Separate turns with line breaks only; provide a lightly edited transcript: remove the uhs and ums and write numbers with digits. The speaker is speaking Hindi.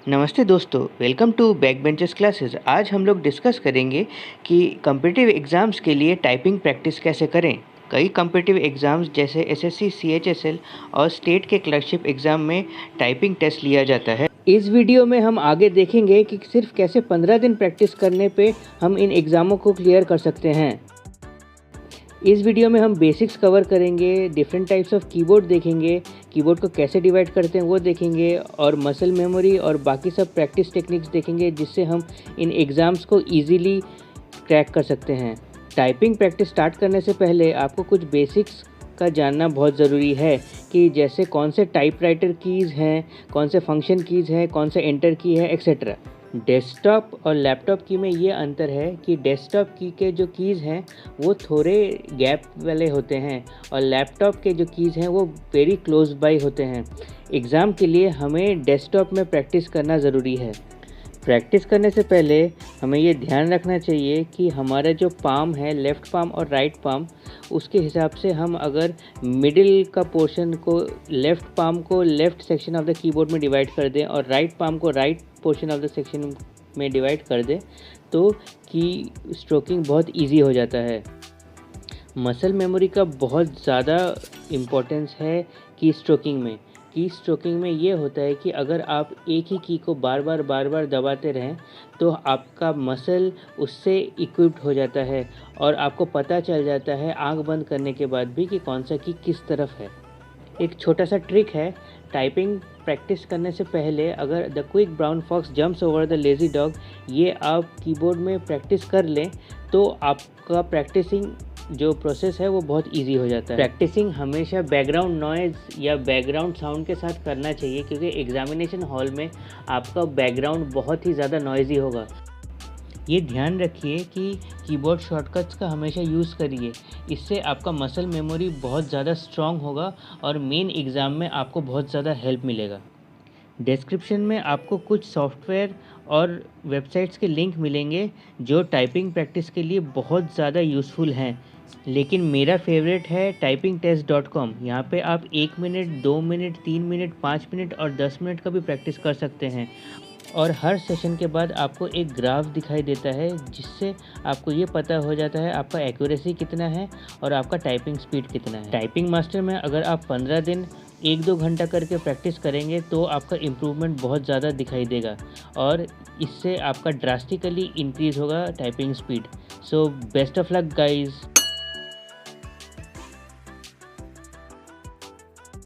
नमस्ते दोस्तों, welcome to back benches classes. आज हम लोग डिस्कस करेंगे कि कॉम्पिटिटिव एग्ज़ाम्स के लिए टाइपिंग प्रैक्टिस कैसे करें। कई कॉम्पिटिटिव एग्ज़ाम्स जैसे एसएससी, सीएचएसएल और स्टेट के क्लर्कशिप एग्ज़ाम में टाइपिंग टेस्ट लिया जाता है। इस वीडियो में हम आगे देखेंगे कि सिर्फ कैसे 15 दिन प्रैक्टिस करने पे हम इन एग्ज़ामों को क्लियर कर सकते हैं। इस वीडियो में हम बेसिक्स कवर करेंगे, डिफरेंट टाइप्स ऑफ कीबोर्ड देखेंगे, कीबोर्ड को कैसे डिवाइड करते हैं वो देखेंगे और मसल मेमोरी और बाकी सब प्रैक्टिस टेक्निक्स देखेंगे जिससे हम इन एग्ज़ाम्स को इजीली क्रैक कर सकते हैं। टाइपिंग प्रैक्टिस स्टार्ट करने से पहले आपको कुछ बेसिक्स का जानना बहुत ज़रूरी है कि जैसे कौन से टाइपराइटर कीज़ हैं, कौन से फंक्शन कीज़ हैं, कौन से एंटर की है एक्सेट्रा। डेस्कटॉप और लैपटॉप की में ये अंतर है कि डेस्कटॉप की के जो कीज़ हैं वो थोड़े गैप वाले होते हैं और लैपटॉप के जो कीज़ हैं वो वेरी क्लोज बाय होते हैं। एग्ज़ाम के लिए हमें डेस्कटॉप में प्रैक्टिस करना ज़रूरी है। प्रैक्टिस करने से पहले हमें ये ध्यान रखना चाहिए कि हमारा जो पाम है, लेफ़्ट पाम और राइट पाम, उसके हिसाब से हम अगर मिडिल का पोर्शन को, लेफ़्ट पाम को left section of the keyboard में डिवाइड कर दें और राइट पाम को right portion of the section में डिवाइड कर दें तो की स्ट्रोकिंग बहुत ईजी हो जाता है। मसल मेमोरी का बहुत ज़्यादा इम्पोर्टेंस है की स्ट्रोकिंग में ये होता है कि अगर आप एक ही की को बार बार दबाते रहें तो आपका मसल उससे इक्विप्ड हो जाता है और आपको पता चल जाता है आंख बंद करने के बाद भी कि कौन सा की किस तरफ है। एक छोटा सा ट्रिक है, टाइपिंग प्रैक्टिस करने से पहले अगर the quick brown fox jumps over the lazy dog ये आप कीबोर्ड में प्रैक्टिस कर लें तो आपका प्रैक्टिसिंग जो प्रोसेस है वो बहुत इजी हो जाता है। प्रैक्टिसिंग हमेशा बैकग्राउंड नॉइज़ या बैकग्राउंड साउंड के साथ करना चाहिए क्योंकि एग्जामिनेशन हॉल में आपका बैकग्राउंड बहुत ही ज़्यादा नॉइज़ी होगा। ये ध्यान रखिए कि कीबोर्ड शॉर्टकट्स का हमेशा यूज़ करिए, इससे आपका मसल मेमोरी बहुत ज़्यादा स्ट्रॉन्ग होगा और मेन एग्ज़ाम में आपको बहुत ज़्यादा हेल्प मिलेगा। डिस्क्रिप्शन में आपको कुछ सॉफ्टवेयर और वेबसाइट्स के लिंक मिलेंगे जो टाइपिंग प्रैक्टिस के लिए बहुत ज़्यादा यूज़फुल हैं, लेकिन मेरा फेवरेट है typingtest.com। यहाँ पे आप 1 मिनट, 2 मिनट, 3 मिनट, 5 मिनट और 10 मिनट का भी प्रैक्टिस कर सकते हैं और हर सेशन के बाद आपको एक ग्राफ दिखाई देता है जिससे आपको ये पता हो जाता है आपका एक्यूरेसी कितना है और आपका टाइपिंग स्पीड कितना है। टाइपिंग मास्टर में अगर आप 15 दिन 1-2 घंटा करके प्रैक्टिस करेंगे तो आपका इम्प्रूवमेंट बहुत ज़्यादा दिखाई देगा और इससे आपका ड्रास्टिकली इंक्रीज़ होगा typing speed. So best of luck guys.